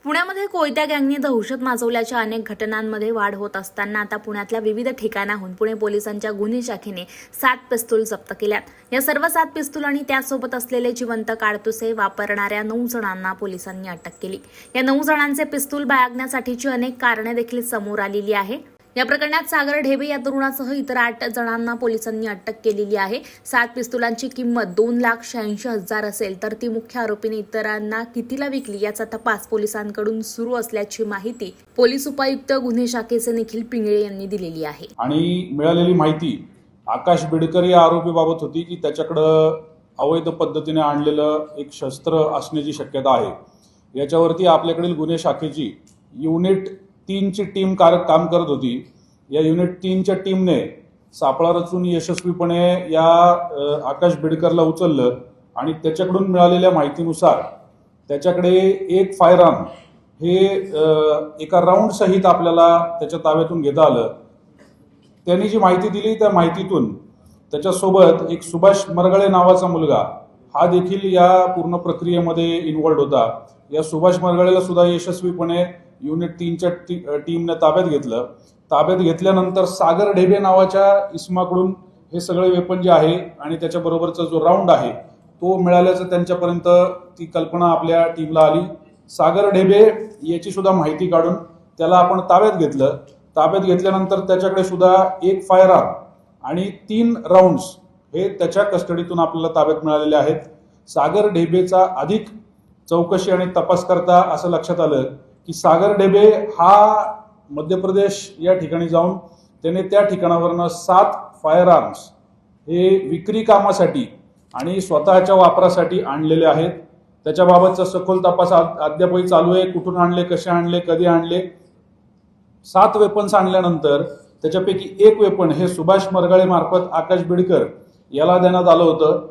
पुण्यामध्ये कोयत्या गँगने दहशत माजवल्याच्या अनेक घटनांमध्ये वाढ होत असताना आता पुण्यातल्या विविध ठिकाणाहून पुणे पोलिसांच्या गुन्हे शाखेने 7 पिस्तूल जप्त केल्यात। या सर्व 7 पिस्तूल आणि त्यासोबत असलेले जिवंत काडतुसे वापरणाऱ्या 9 जणांना पोलिसांनी अटक केली। या 9 जणांचे पिस्तूल बाळगण्यासाठीची अनेक कारणे देखील समोर आलेली आहे। या प्रकरणात सागर ढेबे या तरुणासह इतर 8 जणांना पोलिसांनी अटक केलेली आहे। 7 पिस्तुलांची किंमत 2,86,000 असेल, तर ती मुख्य आरोपीने इतरांना कितीला विकली याचा तपास पोलिसांकडून सुरू असल्याची माहिती पोलीस उपायुक्त गुन्हे शाखेचे निखिल पिंगळे यांनी दिलेली आहे। आणि मिळालेली माहिती आकाश बिडकर या आरोपीबाबत होती की त्याच्याकडे अवैध पद्धतीने आणलेलं एक शस्त्र असण्याची शक्यता आहे। याच्यावरती आपल्याकडील गुन्हे शाखेची युनिट 3 ची टीम काम करत होती। या युनिट 3 च्या टीमने सापळा रचून यशस्वीपणे या आकाश बिडकरला उचललं आणि त्याच्याकडून मिळालेल्या माहितीनुसार त्याच्याकडे एक फायरआर्म हे एका राऊंड सहित आपल्याला त्याच्या ताब्यातून घेता आलं। त्यांनी जी माहिती दिली त्या माहितीतून त्याच्यासोबत एक सुभाष मरगळे नावाचा मुलगा हा देखील या पूर्ण प्रक्रियेमध्ये इन्व्हॉल्ड होता। या सुभाष मरगळेला सुद्धा यशस्वीपणे युनिट 3 च्या टीमने ताब्यात घेतलं। ताब्यात घेतल्यानंतर सागर ढेबे नावाच्या इसमाकडून हे सगळे वेपन जे आहे आणि त्याच्याबरोबरचा जो राऊंड आहे तो मिळाल्याचं त्यांच्यापर्यंत ती कल्पना आपल्या टीमला आली। सागर ढेबे याची सुद्धा माहिती काढून त्याला आपण ताब्यात घेतलं। ताब्यात घेतल्यानंतर त्याच्याकडे सुद्धा एक फायरआर्म आणि 3 राऊंड्स हे त्याच्या कस्टडीतून आपल्याला ताब्यात मिळालेले आहेत। सागर ढेबेचा अधिक चौकशी आणि तपास करता असं लक्षात आलं की सागर ढेबे हा मध्य प्रदेश या ठिकाणी जाऊन त्याने त्या ठिकाणावरनं 7 फायरआर्म्स हे विक्री कामासाठी आणि स्वतःच्या वापरासाठी आणलेले आहेत। त्याच्याबाबतचा सखोल तपास अद्यापही चालू आहे। कुठून आणले, कसे आणले, कधी आणले। 7 वेपन्स आणल्यानंतर त्याच्यापैकी एक वेपन हे सुभाष मरगळे मार्फत आकाश बिडकर याला देण्यात आलं होतं